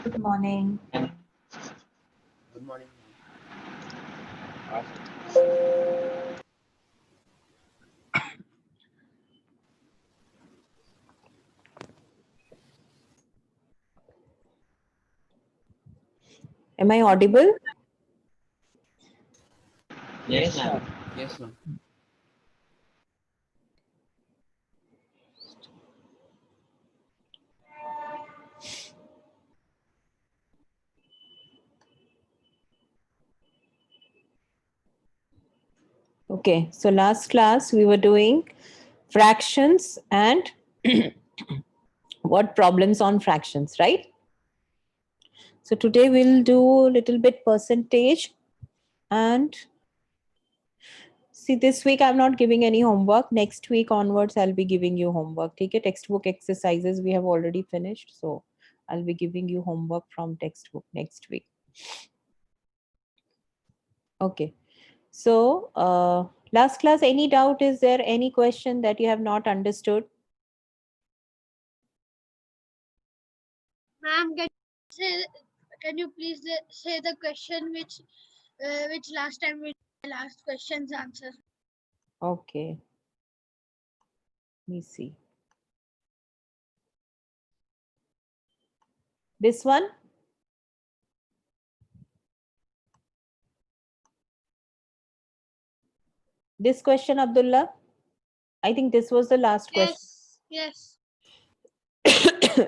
Good morning. Good morning. Am I audible? Yes, ma'am. Yes, ma'am. Okay, so last class we were doing fractions and what problems on fractions, right? So today we'll do a little bit percentage and see this week I'm not giving any homework. Next week onwards I'll be giving you homework. Take it, textbook exercises we have already finished. So I'll be giving you homework from textbook next week. Okay. So last class, any doubt? Is there any question that you have not understood? Ma'am, can you please say the question which last time we last question's answer? Okay. Let me see. This one? This question, Abdullah? I think this was the last question. Yes.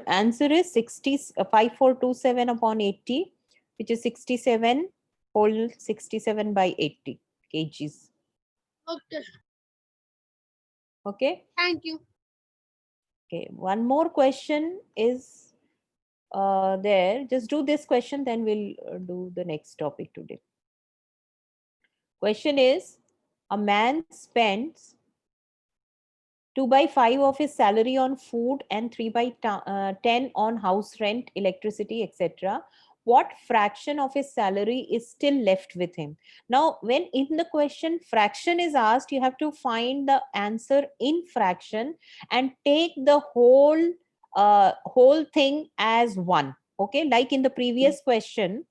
Answer is 5427 upon 80, which is 67 whole 67 by 80 kgs. Okay. Okay. Thank you. Okay. One more question is there. Just do this question, then we'll do the next topic today. Question is, a man spends 2 by 5 of his salary on food and 3 by 10 on house rent, electricity, etc. What fraction of his salary is still left with him? Now, when in the question fraction is asked, you have to find the answer in fraction and take the whole thing as one. Okay, like in the previous question,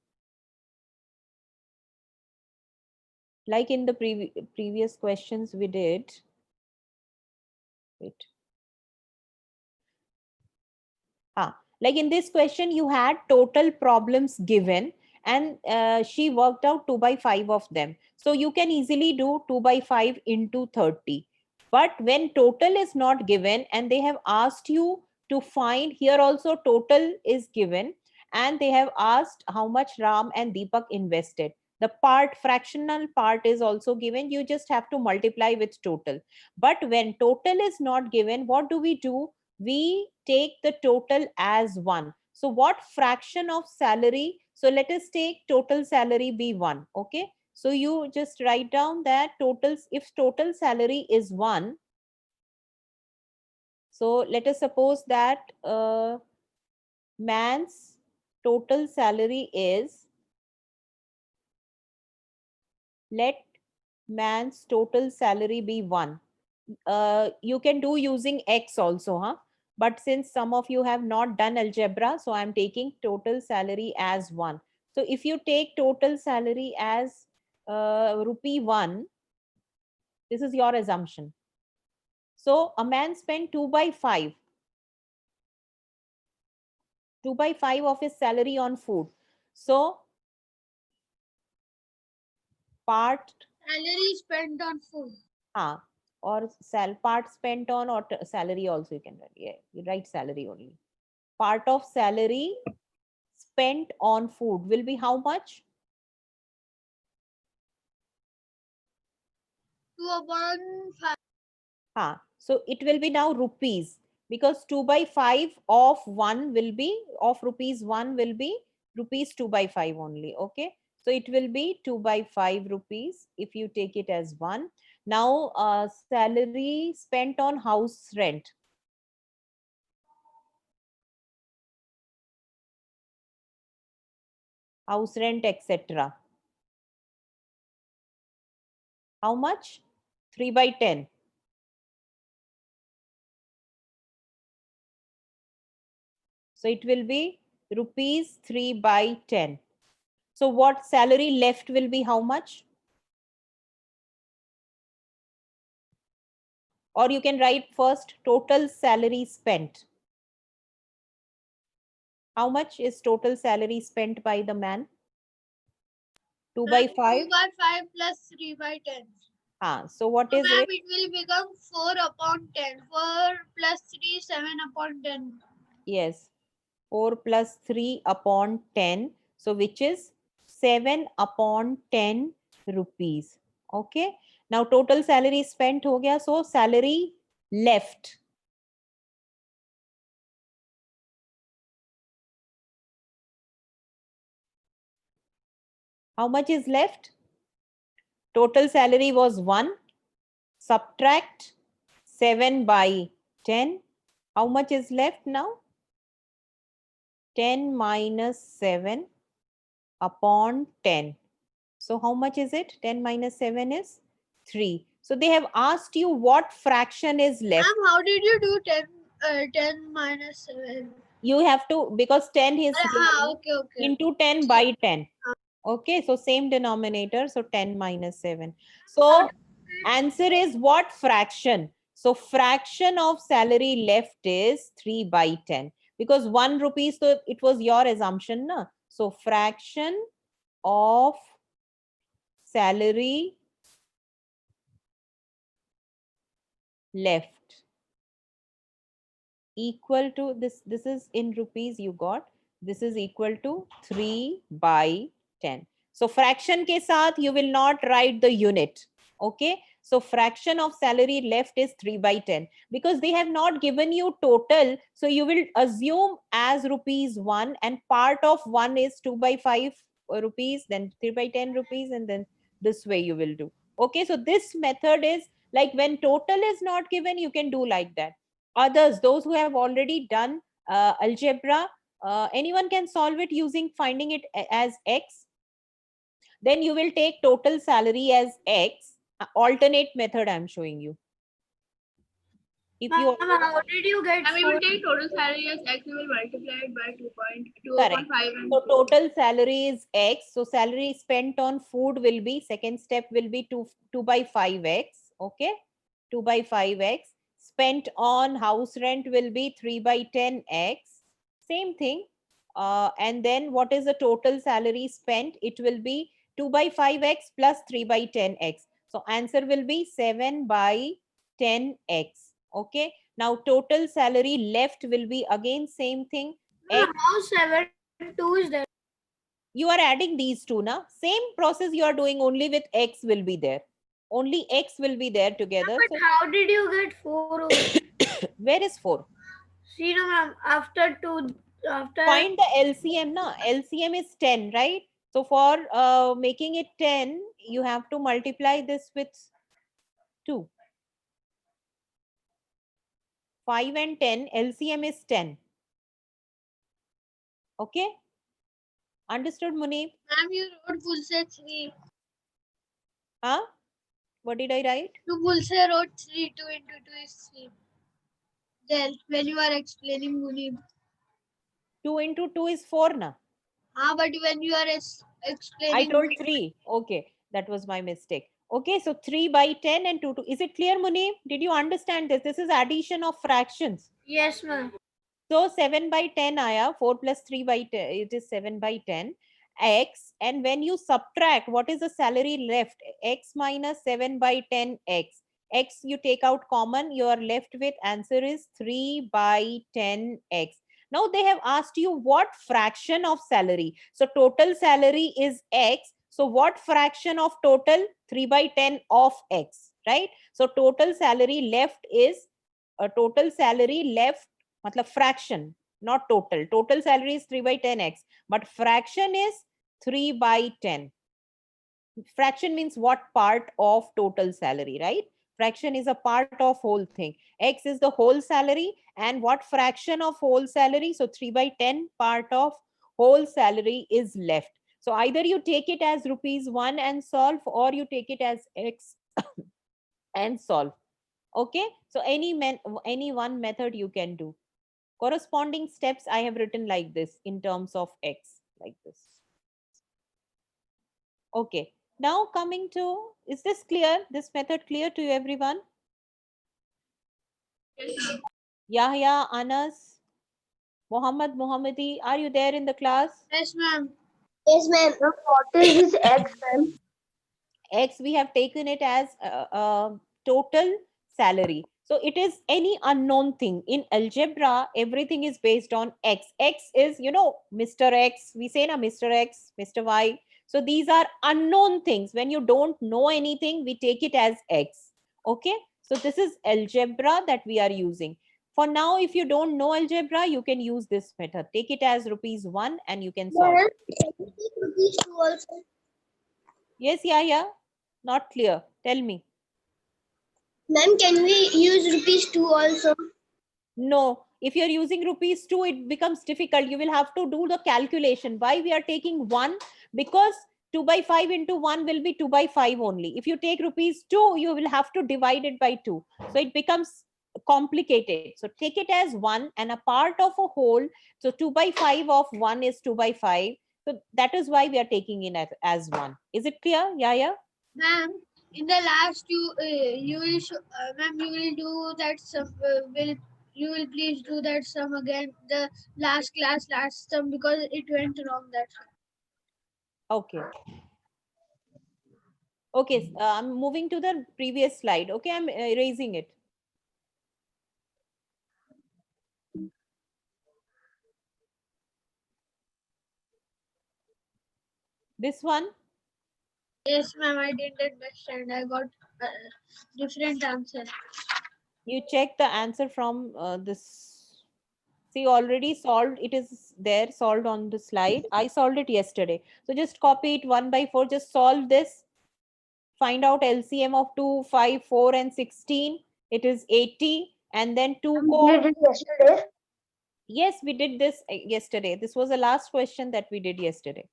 like in the previous questions we did. Wait. Like in this question, you had total problems given and she worked out 2 by 5 of them. So you can easily do 2 by 5 into 30. But when total is not given and they have asked you to find, here also total is given and they have asked how much Ram and Deepak invested. The fractional part is also given. You just have to multiply with total. But when total is not given, what do? We take the total as 1. So what fraction of salary? So let us take total salary be 1. Okay. So you just write down that if total salary is 1. So let us suppose that man's total salary is, let man's total salary be 1. You can do using X also, huh? But since some of you have not done algebra, so I'm taking total salary as 1. So if you take total salary as rupee 1, this is your assumption. So a man spent 2 by 5. 2 by 5 of his salary on food. So part Salary spent on food. Or part spent on, or salary also you can write. Yeah, you write salary only. Part of salary spent on food will be how much? 2/5. So it will be now rupees, because 2 by 5 of 1 will be, of rupees 1 will be rupees 2 by 5 only. Okay. So it will be 2 by 5 rupees if you take it as 1. Now salary spent on house rent. house rent, etc. How much? 3 by 10. So it will be rupees 3 by 10. So what salary left will be how much? Or you can write first total salary spent. How much is total salary spent by the man? 2 by 5? 2 by 5 plus 3 by 10. So what So is ma'am, it? it will become 4 upon 10. 4 plus 3, 7 upon 10. Yes. 4 plus 3 upon 10. So which is 7 upon 10 rupees. Okay. Now total salary spent ho gaya. So salary left. How much is left? Total salary was 1. Subtract 7 by 10. How much is left now? 10 minus 7 upon 10. So how much is it? 10 minus 7 is 3. So they have asked you what fraction is left. Ma'am, how did you do 10 minus 7? You have to, because 10 is Okay. into 10 by 10. Okay, so same denominator, so 10 minus 7. So answer is what fraction? So fraction of salary left is 3 by 10. Because 1 rupee, so it was your assumption, na? So fraction of salary left equal to this is in rupees you got, this is equal to 3 by 10. So fraction ke saath you will not write the unit. Okay, so fraction of salary left is 3 by 10 because they have not given you total, so you will assume as rupees 1 and part of 1 is 2 by 5 rupees, then 3 by 10 rupees, and then this way you will do. Okay, so this method is like when total is not given, you can do like that. Others, those who have already done algebra, anyone can solve it using finding it as x. Then you will take total salary as x. Alternate method I'm showing you. If you how did you get? And we will take total salary as x, we will multiply it by 2.5 and so total salary is x. So salary spent on food will be, second step will be 2 by 5x. Okay, 2 by 5x. Spent on house rent will be 3 by 10x. Same thing. And then what is the total salary spent? It will be 2 by 5x plus 3 by 10x. So answer will be 7 by 10x. Okay. Now total salary left will be again same thing. X. How 7 2 is there? You are adding these two now. Same process you are doing, only with x will be there. Only x will be there together. But how did you get 4? Where is 4? See, no, ma'am, after 2, after. Find the LCM na. LCM is 10, right? So for making it 10, you have to multiply this with 2. 5 and 10, LCM is 10. Okay? Understood, Munib? Ma'am, you wrote Pulse 3. Huh? What did I write? To Pulse wrote 3, 2 into 2 is 3. Then, when you are explaining Munib. 2 into 2 is 4 na. But when you are explaining. I told 3. Okay, that was my mistake. Okay, so 3 by 10 and 2. Is it clear, Munib? Did you understand this? This is addition of fractions. Yes, ma'am. So 7 by 10 aaya, 4 plus 3 by 10, it is 7 by 10 x. And when you subtract, what is the salary left? X minus 7 by 10 x. X you take out common, you are left with answer is 3 by 10 x. Now they have asked you what fraction of salary. So total salary is x. So what fraction of total? 3 by 10 of x, right? So total salary left is total salary left, matlab fraction, not total. Total salary is 3 by 10x, but fraction is 3 by 10. Fraction means what part of total salary, right? Fraction is a part of whole thing. X is the whole salary, and what fraction of whole salary? So 3 by 10 part of whole salary is left. So either you take it as ₹1 and solve, or you take it as X and solve. Okay, so any one method you can do. Corresponding steps I have written like this in terms of X, like this. Okay, now coming to, is this clear? This method clear to you, everyone? Yes, ma'am. Yahya, Anas, Muhammad, Muhammadi, are you there in the class? Yes, ma'am. Yes, ma'am. What is this X, ma'am? X, we have taken it as total salary. So it is any unknown thing. In algebra, everything is based on X. X is, Mr. X. We say na Mr. X, Mr. Y. So these are unknown things. When you don't know anything, we take it as X. Okay. So this is algebra that we are using. For now, if you don't know algebra, you can use this method. Take it as ₹1 and you can solve. Ma'am, can you take ₹2 also? Yes, yeah. Not clear. Tell me. Ma'am, can we use ₹2 also? No, if you're using ₹2, it becomes difficult. You will have to do the calculation. Why we are taking 1? Because 2 by 5 into 1 will be 2 by 5 only. If you take ₹2, you will have to divide it by 2. So it becomes complicated. So take it as 1 and a part of a whole. So 2 by 5 of 1 is 2 by 5. So that is why we are taking it as 1. Is it clear? Yeah. Ma'am, in the last you will show, ma'am, you will do that sum. You will please do that sum again. The last sum, because it went wrong. That's why. Okay. Okay, I'm moving to the previous slide. Okay, I'm erasing it. This one? Yes, ma'am. I didn't understand. I got different answer. You check the answer from this. See, already solved. It is there, solved on the slide. I solved it yesterday. So just copy it 1 by 4. Just solve this. Find out LCM of 2, 5, 4, and 16. It is 80. And then 2 We did it yesterday. Yes, we did this yesterday. This was the last question that we did yesterday.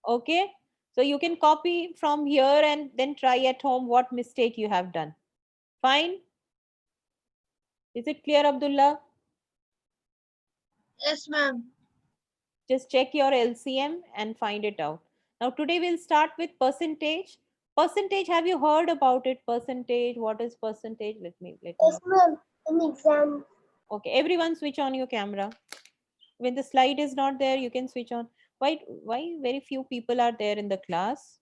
Okay. So you can copy from here and then try at home what mistake you have done. Fine. Is it clear, Abdullah? Yes, ma'am. Just check your LCM and find it out. Now today we'll start with percentage. Percentage, have you heard about it? Percentage, what is percentage? Let me. Yes, ma'am. In exam. Okay, everyone switch on your camera. When the slide is not there, you can switch on. Why very few people are there in the class?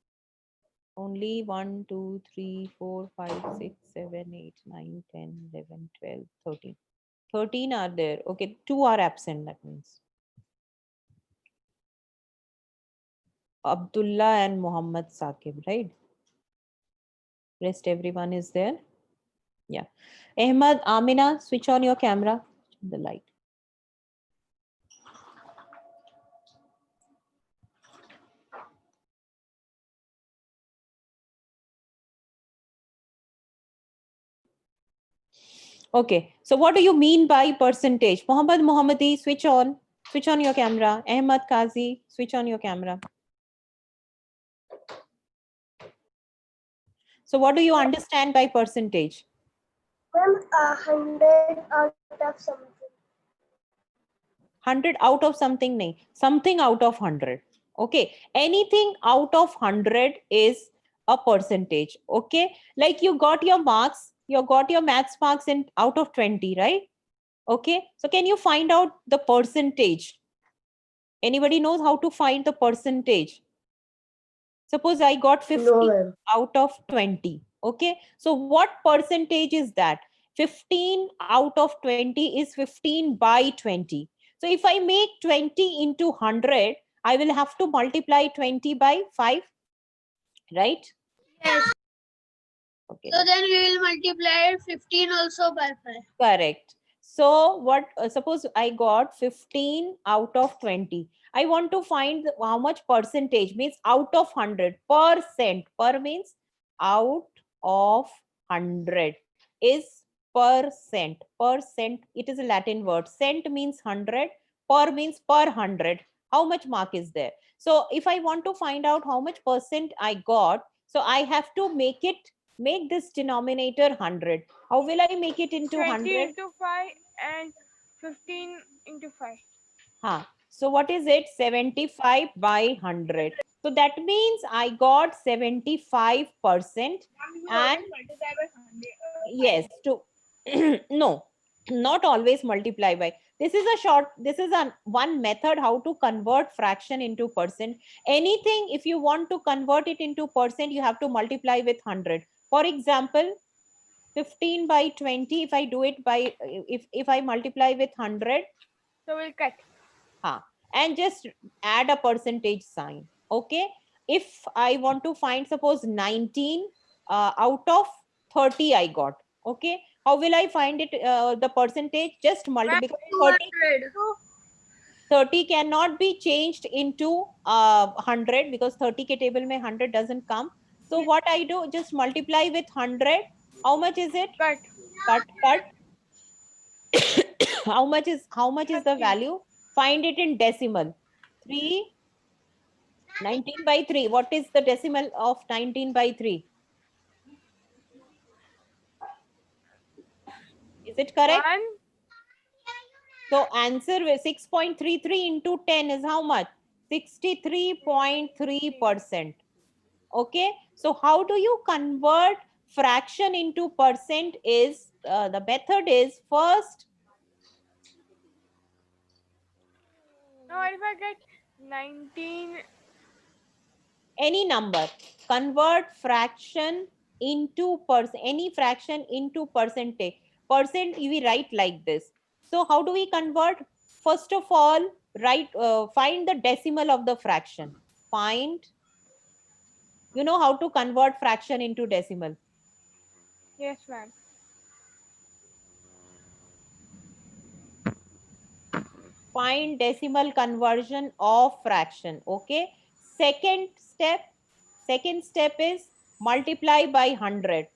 Only 1, 2, 3, 4, 5, 6, 7, 8, 9, 10, 11, 12, 13. 13 are there. Okay, 2 are absent, that means. Abdullah and Muhammad Saqib, right? Rest everyone is there. Yeah. Ahmad, Amina, switch on your camera. The light. Okay. So what do you mean by percentage? Muhammad Muhammadi, switch on. Switch on your camera. Ahmad Qazi, switch on your camera. So what do you understand by percentage? Ma'am, 100 out of something. 100 out of something, nahi. Something out of 100. Okay. Anything out of 100 is a percentage. Okay. Like you got your marks, you got your maths marks in out of 20, right? Okay. So can you find out the percentage? Anybody knows how to find the percentage? Suppose I got 50 No, out of 20. Okay. So what percentage is that? 15 out of 20 is 15 by 20. So if I make 20 into 100, I will have to multiply 20 by 5, right? Yes. Okay. So then we will multiply 15 also by 5. Correct. So what, suppose I got 15 out of 20. I want to find how much percentage, means out of 100. Percent. Per means out of 100 is percent. Percent, it is a Latin word. Cent means 100. Per means per 100. how much mark is there. So if I want to find out how much percent I got, so I have to make this denominator 100. How will I make it into 20 100? into 5 and 15 into 5. So what is it? 75 by 100. So that means I got 75%. And yes, to no, not always multiply by. This is one method how to convert fraction into percent. Anything, if you want to convert it into percent, you have to multiply with 100. For example, 15 by 20, if I do it by, if I multiply with 100, So we'll cut. and just add a percentage sign. Okay. If I want to find, suppose 19 out of 30 I got. Okay. How will I find it? The percentage, just multiply. Because 30 cannot be changed into 100 because 30 ke table mein 100 doesn't come. So what I do, just multiply with 100. How much is it? Cut. How much is the value? Find it in decimal. 19 by 3. What is the decimal of 19 by 3? Is it correct? 1. So answer 6.33 into 10 is how much? 63.3%. Okay. So how do you convert fraction into percent? Is the method is first. No, if I get 19. Any number, convert fraction into any fraction into percentage. Percent we write like this. So how do we convert? First of all, find the decimal of the fraction. You know how to convert fraction into decimal. Yes, ma'am. Find decimal conversion of fraction. Okay. Second step is multiply by 100.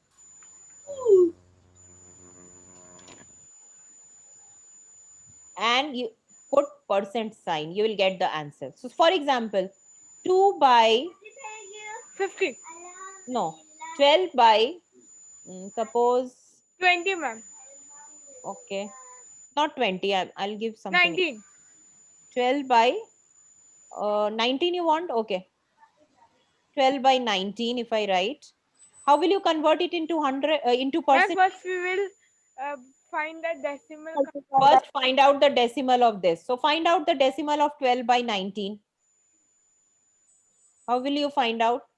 And you put percent sign, you will get the answer. So for example, 2 by 50. No, 12 by suppose 20, ma'am. Okay, not 20. I'll give something. 19. 12 by 19 you want? Okay. 12 by 19 if I write. How will you convert it into 100 into percent? First we will find the decimal. First find out the decimal of this. So find out the decimal of 12 by 19. How will you find out?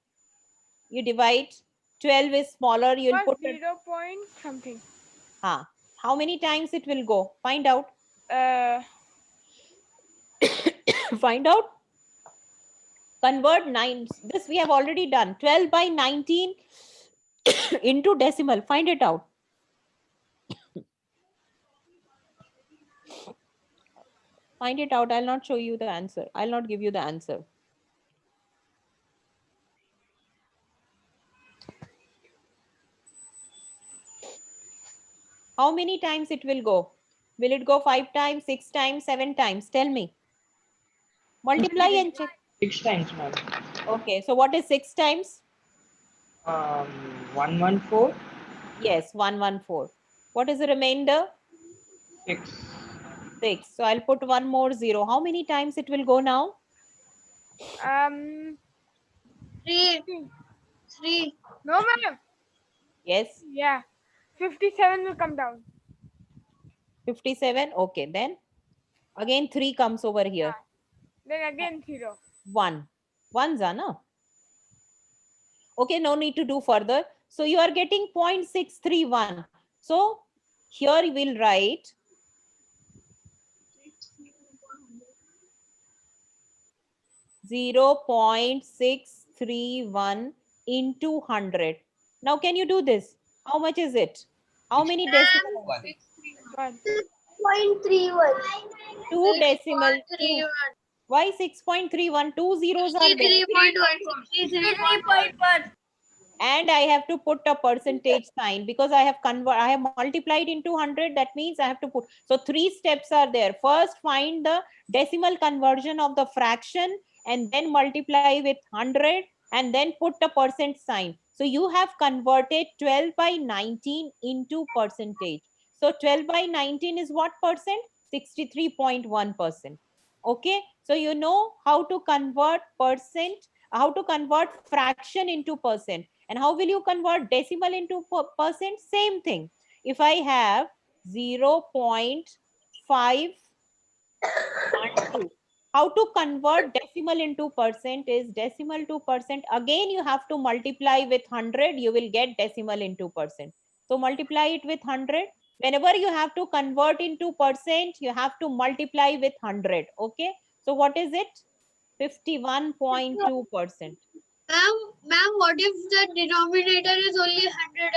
You divide. 12 is smaller. You'll First put 0 point something. How many times it will go? Find out. Find out. Convert 9. This we have already done. 12 by 19 into decimal. Find it out. Find it out. I'll not show you the answer. I'll not give you the answer. How many times it will go? Will it go 5 times, 6 times, 7 times? Tell me. Multiply and check. 6 times, ma'am. Okay, so what is 6 times? 114. Yes, 114. What is the remainder? 6. 6. So I'll put one more 0. How many times it will go now? 3. No, ma'am. Yes. Yeah. 57 will come down. 57. Okay, then again 3 comes over here. Then again 0. 1. 1's no? Okay, no need to do further. So you are getting 0.631. So here you will write 0.631 into 100. Now can you do this? How much is it? How many decimals? 1. 0.31. 2 decimal. Why 6.31? 2 zeros are there. 3.1. and I have to put a percentage sign because I have multiplied into 100. That means I have to put, so 3 steps are there. First, find the decimal conversion of the fraction and then multiply with 100 and then put a percent sign. So you have converted 12 by 19 into percentage. So 12 by 19 is what percent? 63.1%. Okay, so you know how to convert percent, how to convert fraction into percent. And how will you convert decimal into percent? Same thing. If I have 0.512, how to convert decimal into percent is decimal to percent. Again, you have to multiply with 100. You will get decimal into percent. So multiply it with 100. Whenever you have to convert into percent, you have to multiply with 100. Okay. So what is it? 51.2%. Ma'am, what if the denominator is only 100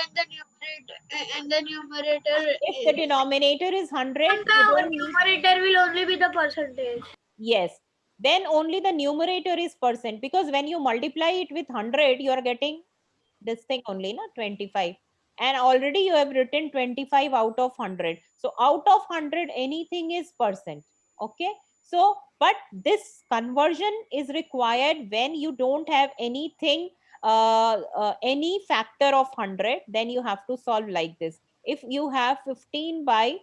and the numerator If the denominator is 100, you don't need, numerator will only be the percentage. yes, then only the numerator is percent, because when you multiply it with 100, you are getting this thing only, na, 25. And already you have written 25 out of 100. So out of 100, anything is percent. Okay. So, but this conversion is required when you don't have anything, any factor of 100, then you have to solve like this. If you have 15 by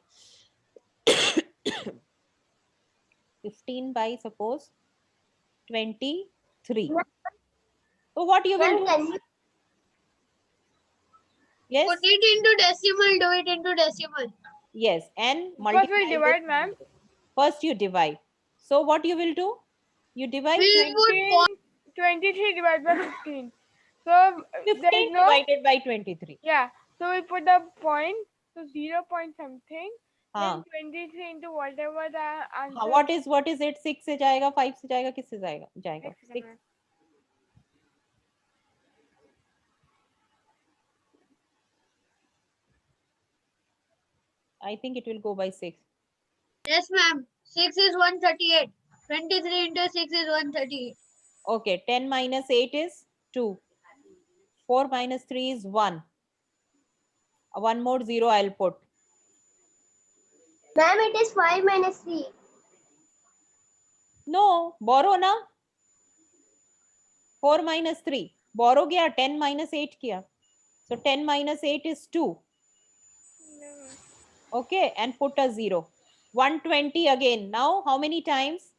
15 by suppose 23. So what you will do? Yes, Put it into decimal, do it into decimal. yes, and First we'll multiply divide, with ma'am. 100. First you divide. So what you will do? You divide We'll put 23 divided by 15. So 15 there's no, divided by 23. yeah. So we put the point, so 0 point something. हाँ. Then 23 into whatever the answer. हाँ, what is it? 6 से जाएगा, 5 से जाएगा, किससे जाएगा? जाएगा 6. I think it will go by 6. Yes, ma'am. 6 is 138. 23 into 6 is 138. Okay, 10 minus 8 is 2. 4 minus 3 is 1. One more 0 I'll put. Ma'am, it is 5 minus 3. No, borrow na. 4 minus 3. Borrow gaya, 10 minus 8 kiya. So 10 minus 8 is 2. Okay, and put a 0. 120 again. Now, how many times?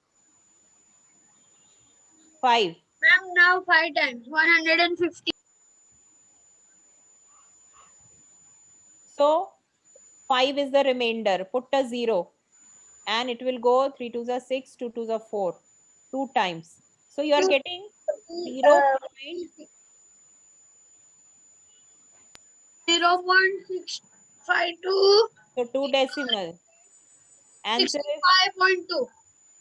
5. Ma'am, now 5 times. 150. So, 5 is the remainder. Put a 0. And it will go 3 2s are 6, 2 2s are 4. 2 times. So, you are getting 0. 0.652. So, 2 decimal. Answer is 65.2.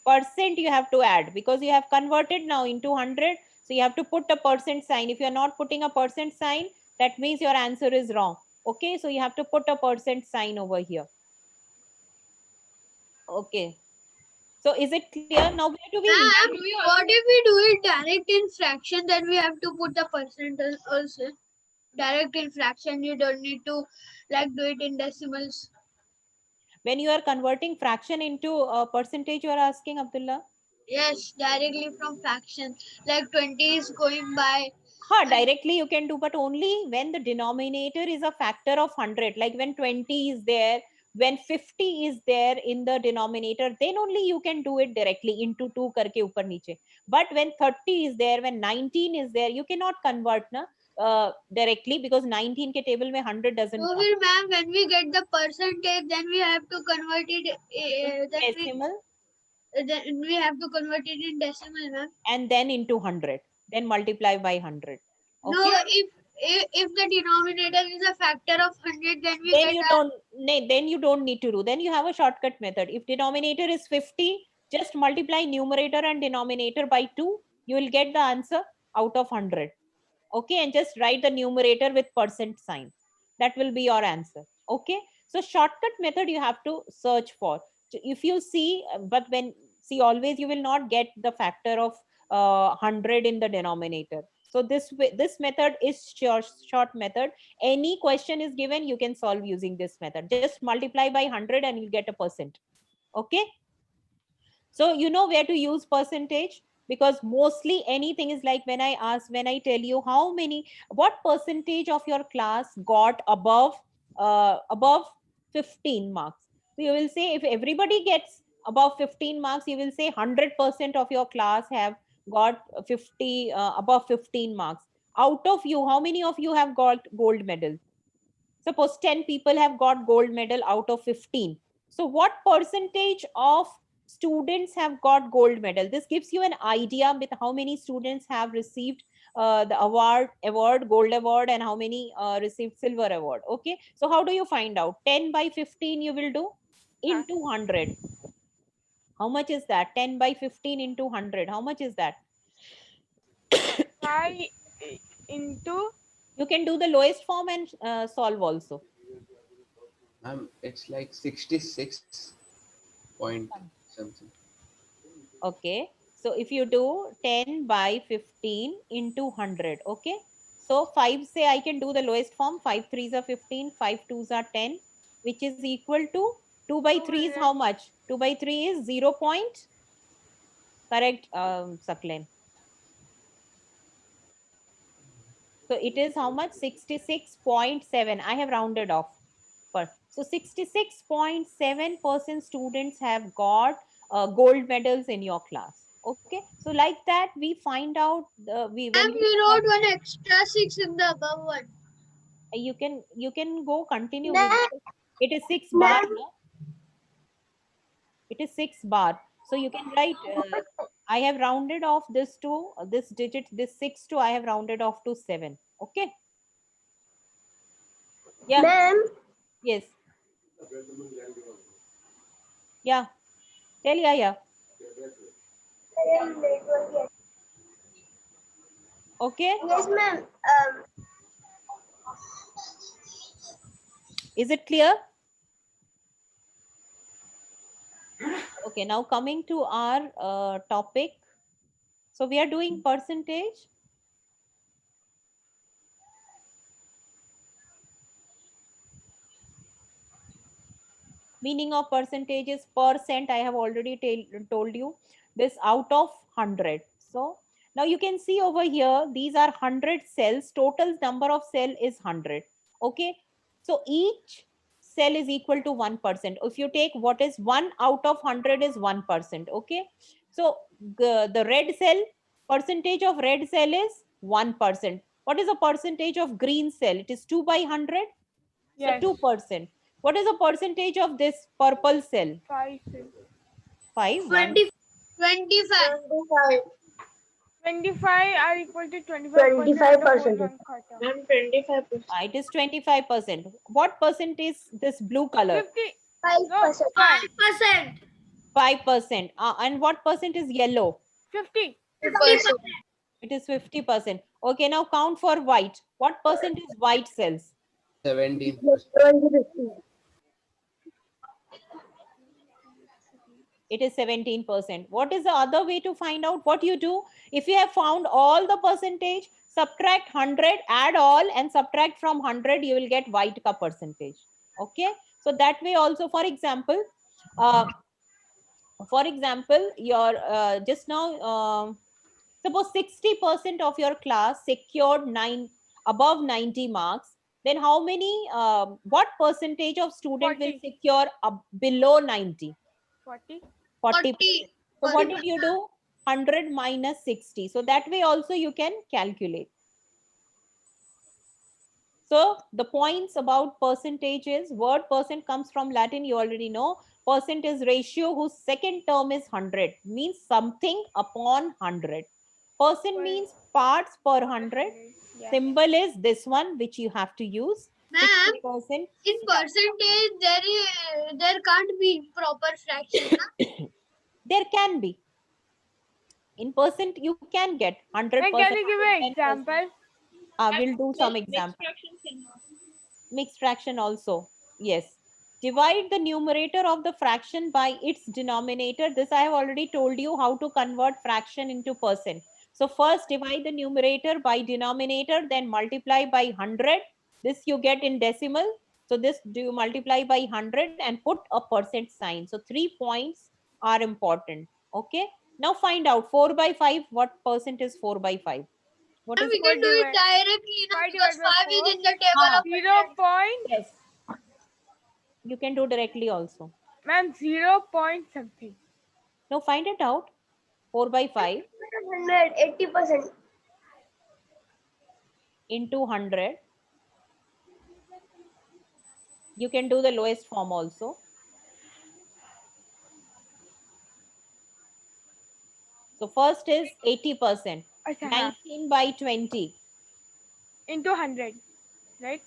percent you have to add because you have converted now into 100. So, you have to put a percent sign. If you are not putting a percent sign, that means your answer is wrong. Okay, so you have to put a percent sign over here. Okay. So is it clear now? Where do we Ma'am, what if we do it direct in fraction? Then we have to put the percent also. Direct in fraction, you don't need to like do it in decimals. when you are converting fraction into a percentage, you are asking, Abdullah? Yes, directly from fraction. Like 20 is going by. Directly you can do, but only when the denominator is a factor of 100. Like when 20 is there, when 50 is there in the denominator, then only you can do it directly into 2 karke upar niche. But when 30 is there, when 19 is there, you cannot convert na directly because 19 ke table mein 100 doesn't So, come. ma'am, when we get the percentage, then we have to convert it. Decimal Then we have to convert it in decimal, ma'am. and then into 100. Then multiply by 100. Okay? No, if the denominator is a factor of 100, then we Then get you don't then you don't need to do. Then you have a shortcut method. If denominator is 50, just multiply numerator and denominator by 2. You will get the answer out of 100. Okay, and just write the numerator with percent sign. That will be your answer. Okay, so shortcut method you have to search for. If you see, but when see always you will not get the factor of 100 in the denominator. So this method is short method. Any question is given, you can solve using this method. Just multiply by 100 and you'll get a percent. Okay. So you know where to use percentage, because mostly anything is like when I tell you what percentage of your class got above 15 marks. So you will say if everybody gets above 15 marks, you will say 100% of your class have got above 15 marks. Out of you, how many of you have got gold medal? Suppose 10 people have got gold medal out of 15. So what percentage of students have got gold medal? This gives you an idea with how many students have received the award, gold award, and how many received silver award. Okay. So how do you find out? 10 by 15 you will do into 100. How much is that? 10 by 15 into 100. How much is that? 5 into You can do the lowest form and solve also. It's like 66 point something. Okay. So if you do 10 by 15 into 100, okay. So 5, say I can do the lowest form. 5 3s are 15, 5 2s are 10, which is equal to 2 by 3 is how much? 2 by 3 is 0 point. Correct, Saklen. So it is how much? 66.7. I have rounded off. So 66.7% students have got gold medals in your class. Okay, so like that we find out We wrote one extra 6 in the above one. You can go continue. Ma'am. It is 6 bar. No? It is 6 bar. So you can write. I have rounded off this to this digit. This 6 to I have rounded off to 7. Okay. Yeah. Ma'am. Yes. Yeah. Tell yeah. Okay. Yes, ma'am. Is it clear? Okay, now coming to our topic. So we are doing percentage. Meaning of percentage is percent. I have already told you this, out of 100. So now you can see over here, these are 100 cells. Total number of cell is 100. Okay. So each cell is equal to 1%. If you take what is 1 out of 100 is 1%. Okay. So the red cell, percentage of red cell is 1%. What is the percentage of green cell? It is 2 by 100. yes. So 2%. What is the percentage of this purple cell? 5. 5. 25. 25 are equal to 25%. 25%. Ma'am, 25%. It is 25%. What percent is this blue color? 50. 5%. 5%. 5%. And what percent is yellow? 50. 50%. It is 50%. Okay, now count for white. What percent is white cells? 17%. 20%. It is 17%. What is the other way to find out? What you do, if you have found all the percentage, subtract 100, add all, and subtract from 100, you will get white ka percentage. Okay, so that way also, for example, your just now, suppose 60% of your class secured above 90 marks, then how many, what percentage of student 40. will secure below 90? 40. 40%. 40. So what did you do? 100 minus 60. So that way also you can calculate. So the points about percentages, word percent comes from Latin, you already know. Percent is ratio whose second term is 100, means something upon 100. Percent means parts per 100. Yeah. Symbol is this one, which you have to use. Ma'am, 60%. in percentage, there can't be proper fraction. Na? There can be. In percent, you can get 100%. Can you give an 10%. example? We'll do some example. Mixed fraction also. Yes. Divide the numerator of the fraction by its denominator. This I have already told you how to convert fraction into percent. So first divide the numerator by denominator, then multiply by 100. This you get in decimal. So this do you multiply by 100 and put a percent sign. So 3 points are important. Okay. Now find out 4 by 5. What percent is 4 by 5? What And is we it? can do it Divide- directly now 5 because divided by 5 is 4. in the table of 0. Yes. You can do directly also. Ma'am, 0 point something. Now find it out. 4 by 5 100, 80%. into 100. You can do the lowest form also. So first is 80%. Acha, 19 by 20. into 100, right?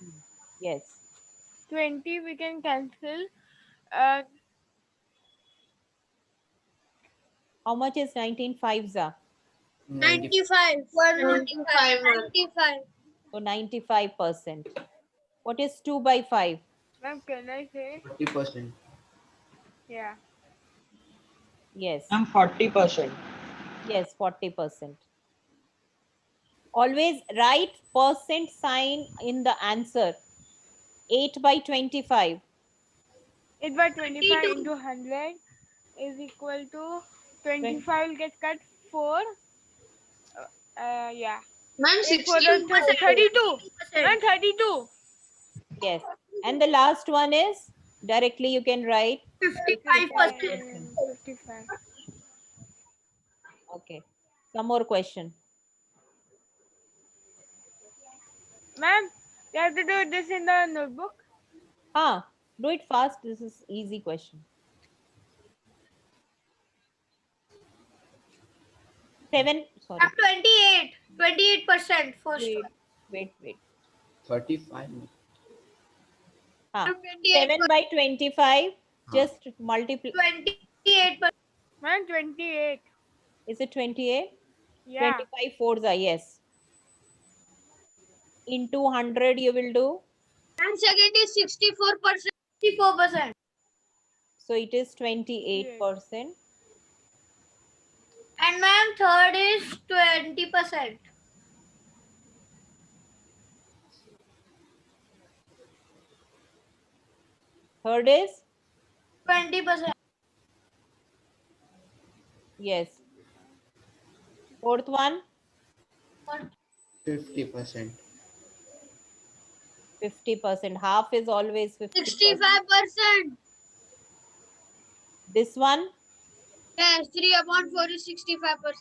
Yes. 20 we can cancel. How much is 19 fives are? 95. 195. 95. So 95%. What is 2 by 5? Ma'am, can I say? 40%. Yeah. Yes. 40%. Yes, 40%. Always write percent sign in the answer. 8 by 25. 8 by 25 22. into 100 is equal to 25 will get cut 4. Yeah. Ma'am, 8 for 62%. 32. Ma'am, 32. Yes. And the last one is directly you can write 55%. 55. Okay. Some more question. Ma'am, you have to do this in the notebook. Do it fast. This is easy question. 7. Sorry. 28. 28% first Wait. 35. 7 by 25. Just multiply. 28%. Ma'am, 28. Is it 28? Yeah. 25 fours are yes. Into 100 you will do. And second is 64%. 64%. So it is 28%. And ma'am, third is 20%. Third is 20%. yes. Fourth one 50%. 50%. Half is always 50%. 65%. This one Yes, 3/4 is 65%.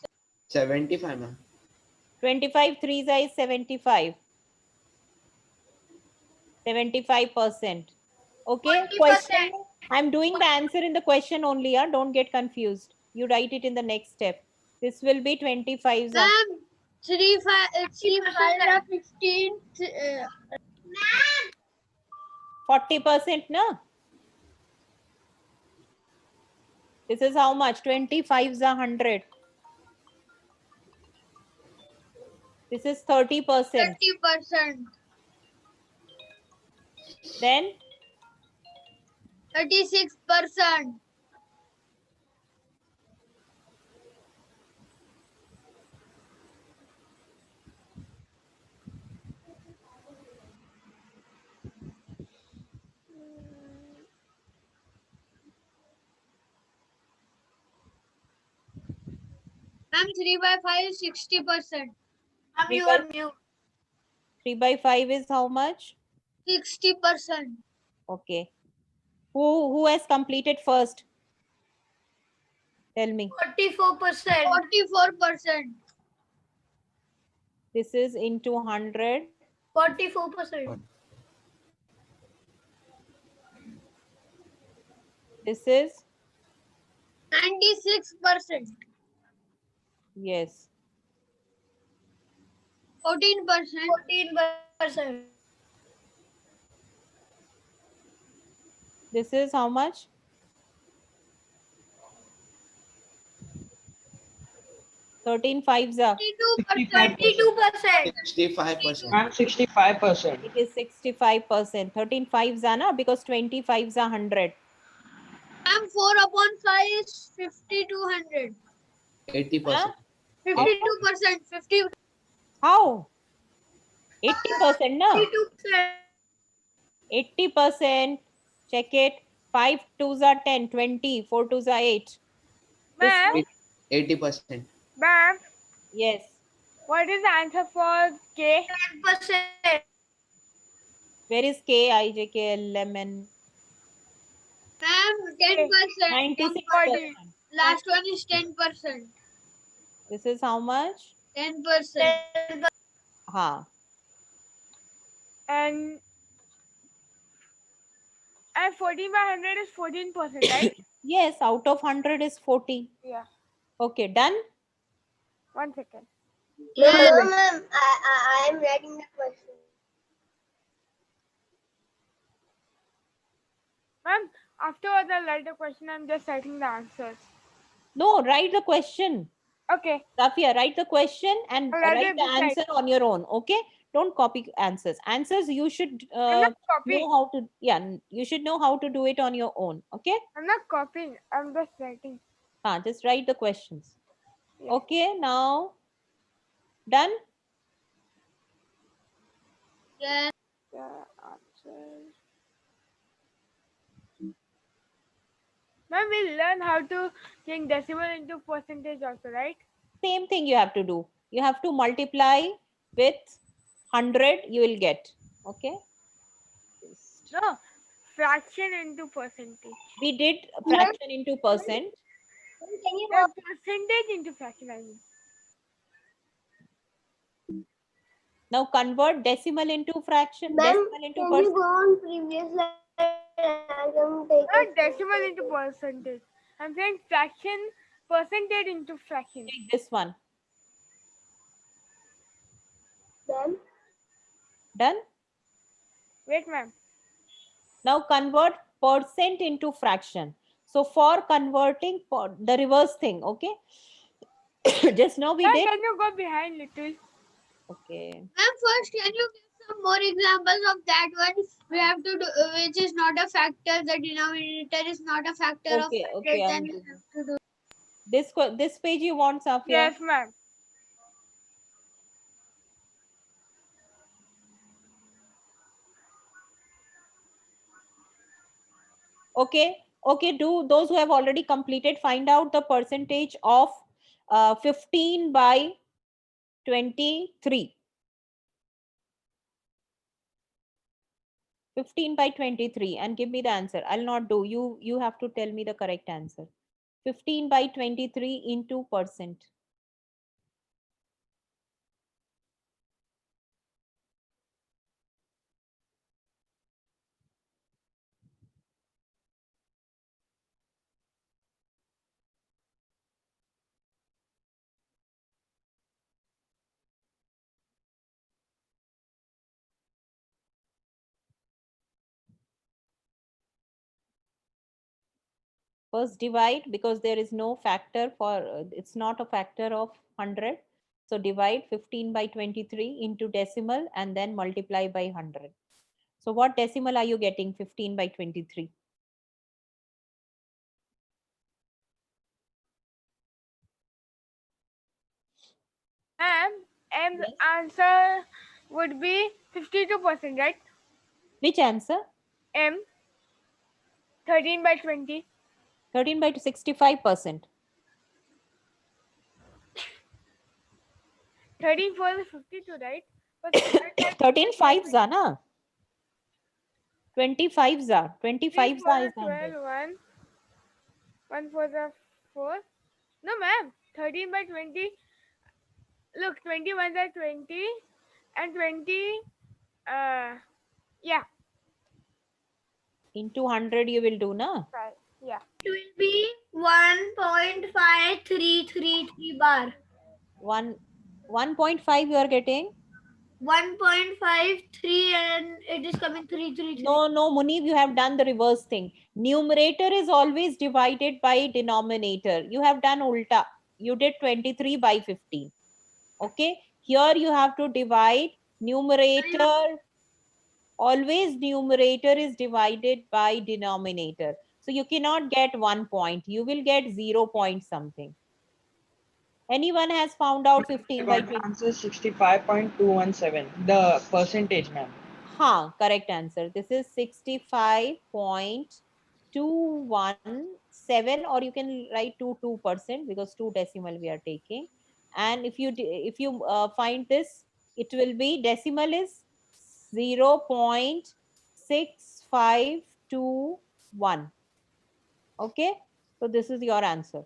75, ma'am. 25 threes is 75. 75%. Okay. 40%. Question. I'm doing the answer in the question only. Yeah? Don't get confused. You write it in the next step. This will be 25. Ma'am, 3 5 are 15. 40%, no? This is how much? 25 is 100. This is 30%. 30%. Then 36%. Ma'am, 3 by 5 is 60%. Ma'am, 3 you by- are mute. 3 by 5 is how much? 60%. Okay. Who has completed first? Tell me. 44%. 44%. This is into 100. 44%. This is 96%. yes. 14%. 14%. This is how much? Thirteen fives are. 22%. 22%. 65%. And 65%. It is 65%. 13 fives are na because 20 fives are 100. Ma'am, 4/5 is 5200. 80%. 52%. 50. How? 80%, no? 52%. 80%. Check it. 5 2s are 10, 20, 4 2s are 8. This Ma'am, one? 80%. ma'am, Yes. what is the answer for K? 10%. Where is K, I, J, K, L, M, N? Ma'am, 10%. 96%. Last one is 10%. This is how much? 10%. Ha. And 14 by 100 is 14%, right? Yes, out of 100 is 40. Yeah. Okay, done? 1 second. No, ma'am. I am writing the question. Ma'am, afterwards I'll write the question. I'm just writing the answers. No, write the question. Okay. Safia, write the question and I'll write write it the beside. answer on your own. Okay? Don't copy answers. Answers you should I'm not copying. know how to. Yeah, you should know how to do it on your own. Okay? I'm not copying. I'm just writing. Just write the questions. Yes. Okay, now done. Yeah. The answers. Ma'am, we'll learn how to change decimal into percentage also, right? Same thing you have to do. You have to multiply with 100. You will get. Okay. No, fraction into percentage. We did fraction into percent. Can you No, percentage into fraction, I mean. Now convert decimal into fraction. Ma'am, Decimal into can you percent. go on previous slide? I can take Not it. decimal into percentage. I'm saying fraction, percentage into fraction. Take this one. Ma'am, Done. Wait, ma'am. Now convert percent into fraction. So for converting the reverse thing, okay? Just now we Ma'am, did. can you go behind little? Okay. Ma'am, first, can you give some more examples of that one? We have to do, which is not a factor. The denominator is not a factor of Okay, 100. okay. Then we have to do. This page you want, Safia? Yes, ma'am. Okay. Okay. Do those who have already completed find out the percentage of 15 by 23. 15 by 23 and give me the answer. I'll not do. You have to tell me the correct answer. 15 by 23 into percent. First divide, because there is no factor for, it's not a factor of 100. So divide 15 by 23 into decimal and then multiply by 100. So what decimal are you getting? 15 by 23. Ma'am, M's Yes. answer would be 52%, right? Which answer? M, 13 by 20. 13 by 65%. 13 for the 52, right? But 13 5s are, na? 25s are. 25s for are the is 100. 12, 1 for the 4. No, ma'am. 13 by 20. Look, 21 are 20 and 20. Yeah. Into 100 you will do, na? Right. Yeah. It will be 1.5333 bar. 1.5 you are getting? 1.53 and it is coming 333. No, Munib, you have done the reverse thing. Numerator is always divided by denominator. You have done ulta. You did 23 by 15. Okay. Here you have to divide numerator. Always numerator is divided by denominator. So you cannot get 1 point. You will get 0 point something. Anyone has found out 15 by Got 20? answer 65.217. The percentage, ma'am. Haan, correct answer. This is 65.217, or you can write 22% because 2 decimal we are taking. And if you find this, it will be decimal is 0.6521. Okay, so this is your answer.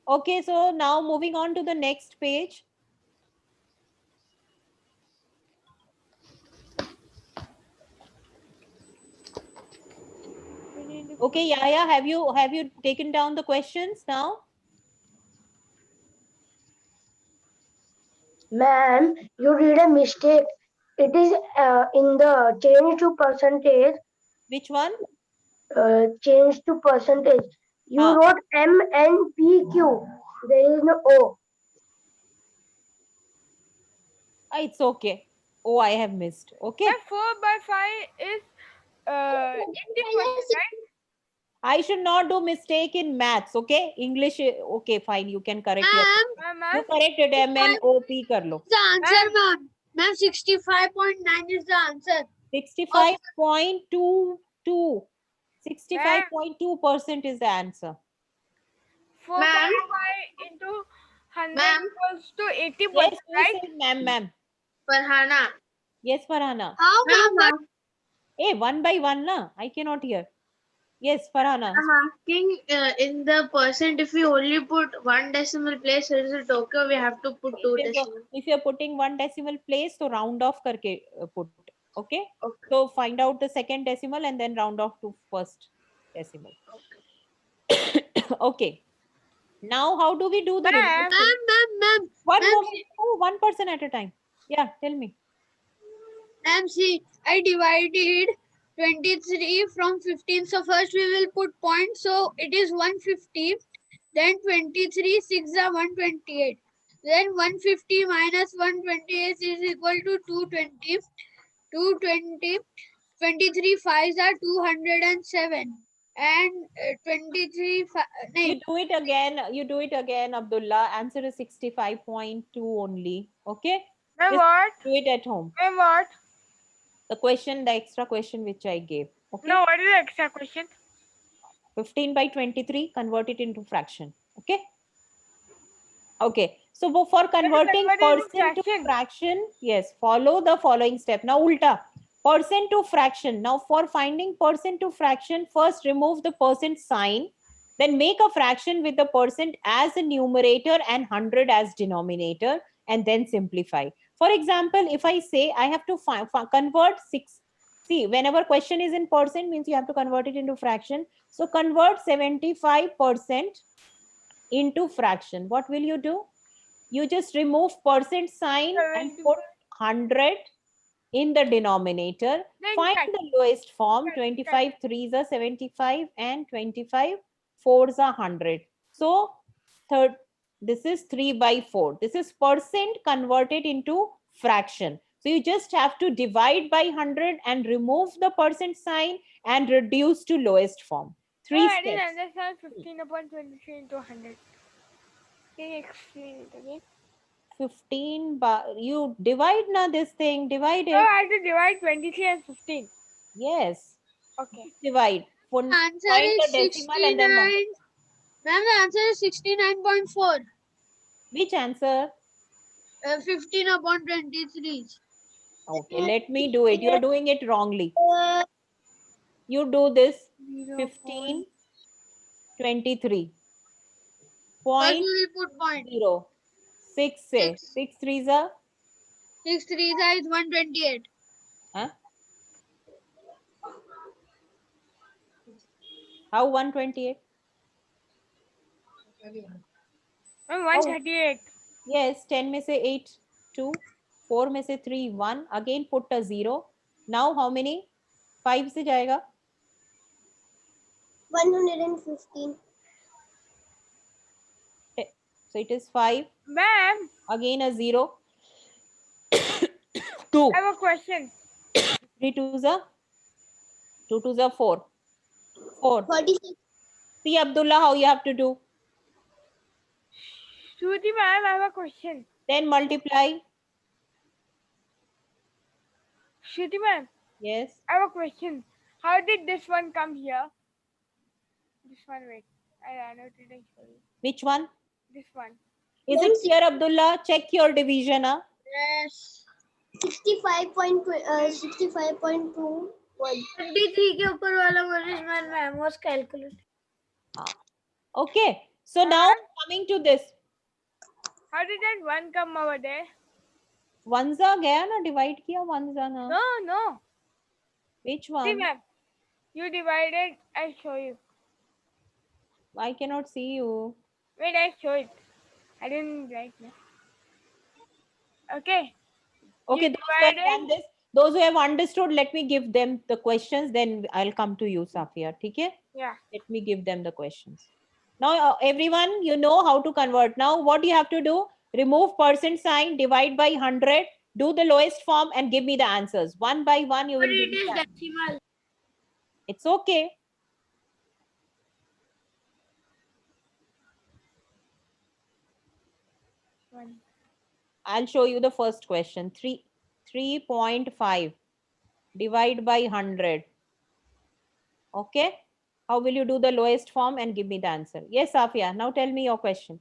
Okay, so now moving on to the next page. Okay, Yaya, have you taken down the questions now? Ma'am, you did a mistake. It is in the change to percentage. Which one? Change to percentage. You Ah. wrote MNPQ. There is no O. It's okay. Oh, I have missed. Okay. And 4 by 5 is 80%, right? I should not do mistake in maths. Okay. English. Okay, fine. You can correct your. Ma'am, You correct it. MNOP kar lo. the answer, ma'am. Ma'am, 65.9 is the answer. 65.22. 65.2% is the answer. 4 by Ma'am. 5 into 100 Ma'am. equals to 80%, Yes, right? yes, ma'am. Farhana. Yes, Farhana. How, ma'am? Hey, one by one, na? I cannot hear. Yes, Farhana. I'm asking in the percent, if we only put one decimal place, is it okay? Or we have to put two decimal. If you're putting one decimal place, so round off karke put. Okay? Okay. So find out the second decimal and then round off to first decimal. Okay. Now, how do we do the Ma'am. Ma'am. one ma'am, moment. Oh, one person at a time. Yeah, tell me. Ma'am, see, I divided 23 from 15. So first we will put point. So it is 150. Then 23, 6 are 128. Then 150 minus 128 is equal to 220. 220. 23 5s are 207. And 23 You do it again. You do it again, Abdullah. Answer is 65.2 only. Okay? Ma'am, Just what? do it at home. Ma'am, what? The extra question which I gave. Okay? No, what is the extra question? 15 by 23, convert it into fraction. Okay? Okay. So for converting convert it into percent to fraction. fraction, yes, follow the following step. Now, ulta. Percent to fraction. Now, for finding percent to fraction, first remove the percent sign. Then make a fraction with the percent as a numerator and 100 as denominator, and then simplify. For example, if I say I have to convert 6. See, whenever question is in percent, means you have to convert it into fraction. So convert 75% into fraction. What will you do? You just remove percent sign and put 100 in the denominator. Then Find the lowest form. 25 3s are 75 and 25 4s are 100. So this is 3 by 4. This is percent converted into fraction. So you just have to divide by 100 and remove the percent sign and reduce to lowest form. Three I didn't steps. understand 15 upon 23 into 100. Can you explain it again? 15 you divide now this thing, divide So it. I have to divide 23 and 15. Yes, Okay. divide. answer Find is the decimal and then 69. number. Ma'am, the answer is 69.4. Which answer? 15 upon 23. Okay, let me do it. You're doing it wrongly. You do this 15, 23. First Point we will put point. 0. 6 say. 6 3s are? 6 3s is 128. Huh? How 128? 138. Yes, 10 में से 8, 2. 4 में से 3, 1. Again put a 0. Now how many? 5 से जाएगा? 115. So it is 5. Ma'am, Again a 0. 2. I have a question. 3 2s are? 2 2s are 4. 4. 46. See, Abdullah, how you have to do. Shruti ma'am, I have a question. Then multiply. Shruti ma'am, Yes. I have a question. How did this one come here? This one, wait. I noted and show you. Which one? This one. Is it clear, Abdullah? Check your division. Huh? Yes. 65.2. 23 के ऊपर वाला Manish ma'am was calculated. Okay. So now coming to this. How did that one come over there? One's गया ना divide किया one's ना. No. Which See one? ma'am, you divided. I'll show you. I cannot see you. Wait, I'll show it. I didn't write now. Okay. Okay, You those who have divided- done this, those who have understood, let me give them the questions. Then I'll come to you, Safia. Okay? Yeah. Let me give them the questions. Now, everyone, you know how to convert. Now, what you have to do? Remove percent sign, divide by 100, do the lowest form, and give me the answers. One by one, you will give me the answer. decimal. It's okay. One. I'll show you the first question. 3.5 divide by 100. Okay. How will you do the lowest form and give me the answer? Yes, Safia. Now tell me your question.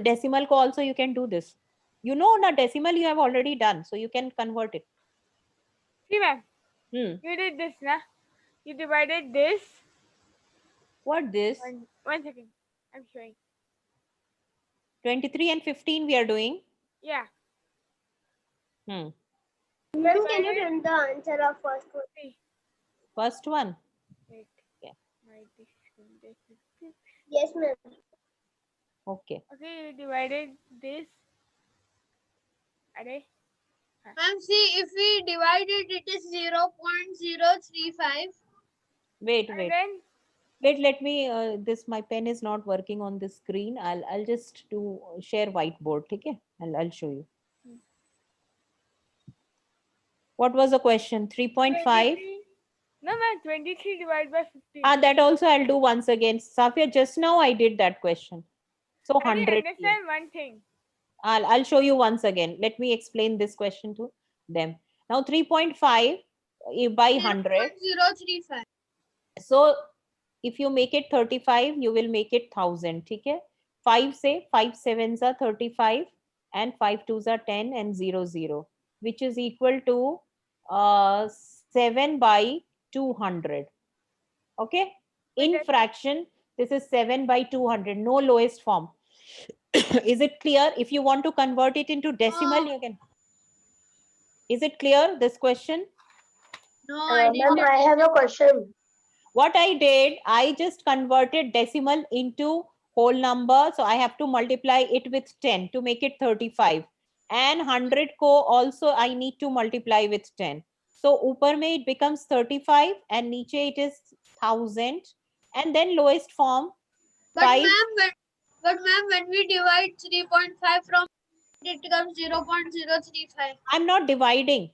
Decimal ko also you can do this. You know, na decimal you have already done, so you can convert it. See ma'am, Hmm. you did this, na? You divided this. What this? One second. I'm showing. 23 and 15 we are doing. Yeah. Hmm. Ma'am, can you tell the answer of first one? See. First one. Wait. Yeah. Write this. Yes, ma'am. Okay. Okay, you divided this. Array. Ma'am, see, if we divide it, it is 0.035. Wait. And then Wait, let me, this, my pen is not working on the screen. I'll just do share whiteboard. Okay. I'll show you. What was the question? 3.5. 23. No, ma'am, 23 divided by 15. That also I'll do once again. Safia, just now I did that question. So I didn't 100. understand one thing. I'll show you once again. Let me explain this question to them. Now 3.5 by 100. 0.035. So if you make it 35, you will make it 1000. Okay? 5 say 5 7s are 35 and 5 2s are 10 and 0 0, which is equal to 7 by 200. Okay? In fraction, this is 7 by 200. No lowest form. Is it clear? If you want to convert it into decimal, you can. Is it clear, this question? No, I Ma'am, didn't. I have a question. What I did, I just converted decimal into whole number. So I have to multiply it with 10 to make it 35. And 100 ko also I need to multiply with 10. So upar mein it becomes 35 and niche it is 1000. And then lowest form, But 5. ma'am, when we divide 3.5 from it becomes 0.035. I'm not dividing.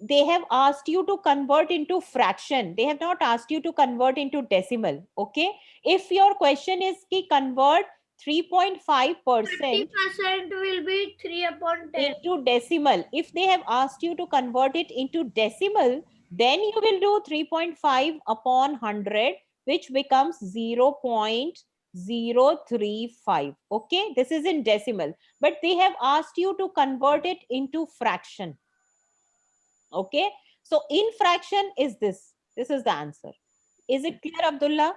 They have asked you to convert into fraction. They have not asked you to convert into decimal. Okay. If your question is ki convert 3.5% 50% will be 3 upon 10. into decimal. If they have asked you to convert it into decimal, then you will do 3.5 upon 100, which becomes 0.035. Okay. This is in decimal, but they have asked you to convert it into fraction. Okay, so in fraction is this. This is the answer. Is it clear, Abdullah?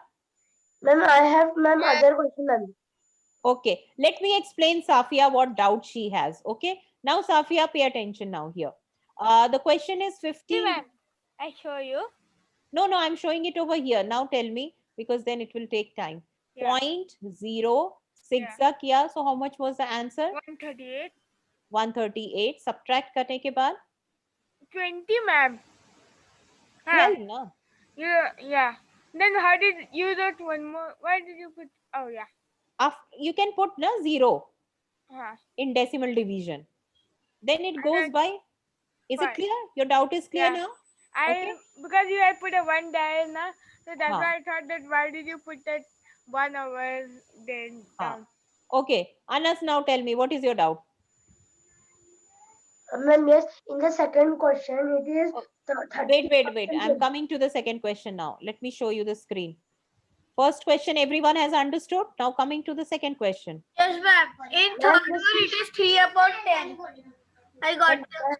Ma'am, I have other question, ma'am. Okay, let me explain Safia what doubt she has. Okay, now Safia, pay attention now here. The question is See 15. ma'am, I show you. No, I'm showing it over here. Now tell me, because then it will take time. Yeah. 0.06 kiya. So how much was the answer? 138. 138. Subtract करने के बाद 20, ma'am. Huh. 12 ना. Yeah. Then how did you wrote one more? Why did you put? Oh yeah. You can put na 0 Huh. in decimal division. Then it goes then- by. Is it Fine. clear? Your doubt is clear Yeah. now? Because you had put a 1 dial, na, so that's Huh. why I thought that why did you put that 1 hour then down. Okay. Anas, now tell me, what is your doubt? Ma'am, yes, in the second question, it is Oh, 30. Wait. I'm coming to the second question now. Let me show you the screen. First question, everyone has understood. Now coming to the second question. Yes, ma'am. In third one, it is 3 upon 10. I got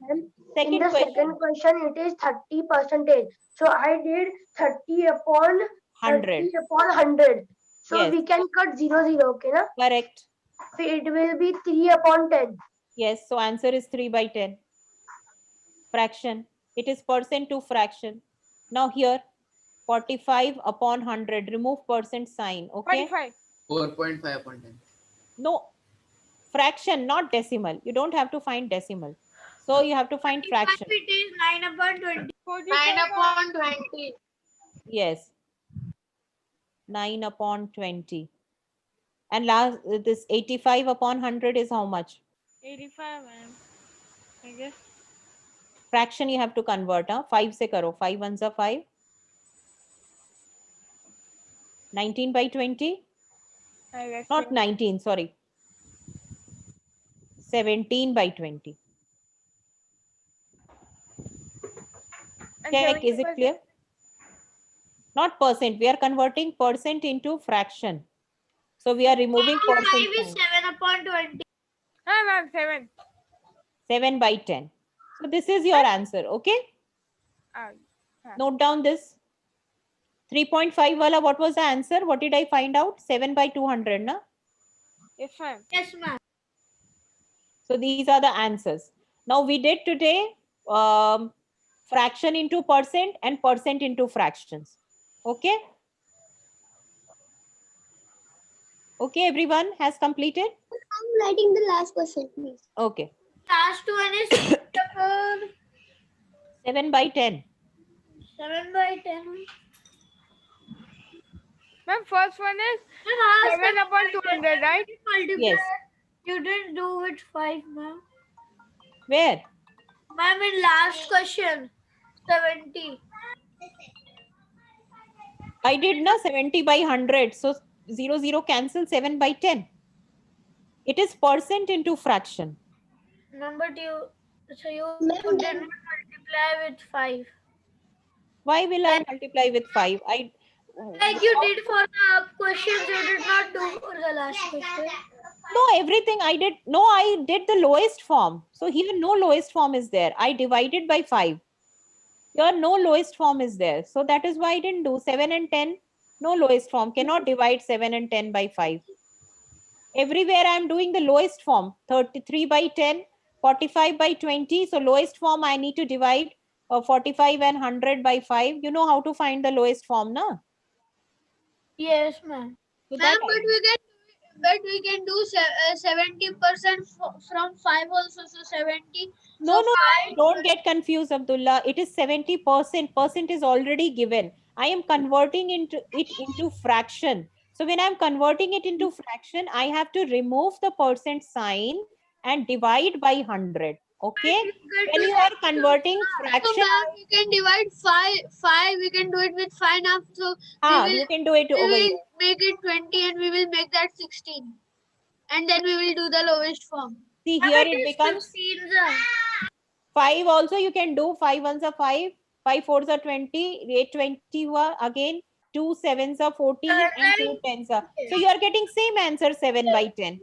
And In second the second question, question, it is 30%. So I did 30 upon 100. 100. So Yes, we can cut 0, okay, na? correct. So it will be 3 upon 10. Yes, so answer is 3 by 10. Fraction. It is percent to fraction. Now here, 45 upon 100. Remove percent sign, okay? 45. 4.5 upon 10. No, fraction, not decimal. You don't have to find decimal. So you have to find fraction. It is 9 upon 20. 9 upon 20. Yes. 9 upon 20. And last, this 85 upon 100 is how much? 85, ma'am. I guess. Fraction you have to convert, huh? 5 se karo. 5 ones are 5. 19 by 20? I guess. Not 19, sorry. 17 by 20. And Check, is it 70%? clear? Not percent. We are converting percent into fraction. So we are removing percent 5 is sign. 7 upon 20. Ah, ma'am, 7. 7 by 10. So this is your answer, okay? Ah, Note down this. 3.5 wala, what was the answer? What did I find out? 7 by 200, na? yes, ma'am. Yes, ma'am. So these are the answers. Now we did today fraction into percent and percent into fractions. Okay? Okay, everyone has completed? I'm writing the last question, please. Okay. Last one is upon 7 by 10. 7 by 10. Ma'am, first one is 7 upon 200, right? Yes. You didn't do it 5, ma'am. Where? Ma'am, in last question, 70. I did na 70 by 100. So 0 cancel 7 by 10. It is percent into fraction. Number 2. So you did not multiply with 5. Why will I multiply with 5? Like you did for the questions, you did not do for the last question. No, everything I did. No, I did the lowest form. So here no lowest form is there. I divided by 5. Here no lowest form is there. So that is why I didn't do 7 and 10. No lowest form. Cannot divide 7 and 10 by 5. Everywhere I am doing the lowest form. 33 by 10, 45 by 20. So lowest form I need to divide 45 and 100 by 5. You know how to find the lowest form, na? Yes, ma'am. So Ma'am, that but we can do 70% from 5 also. So 70. No, so no, 5. don't get confused, Abdullah. It is 70%. Percent is already given. I am converting it into fraction. So when I'm converting it into fraction, I have to remove the percent sign and divide by 100. Okay? When you are converting So fraction, ma'am, we can divide 5. We can do it with 5 now. So you can do it over we here. will make it 20 and we will make that 16. And then we will do the lowest form. See, here it becomes 15, 5 also you can do. 5 ones are 5, 5 fours are 20, 8 20 hua, again 2 sevens are 14 and 2 tens are. So you are getting same answer 7 by 10.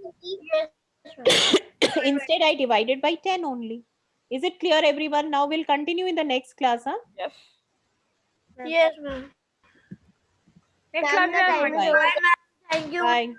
Instead I divided by 10 only. Is it clear, everyone? Now we'll continue in the next class, huh? Yes. Yes, ma'am. Next class, we have Bye. Monday. Thank you. Bye.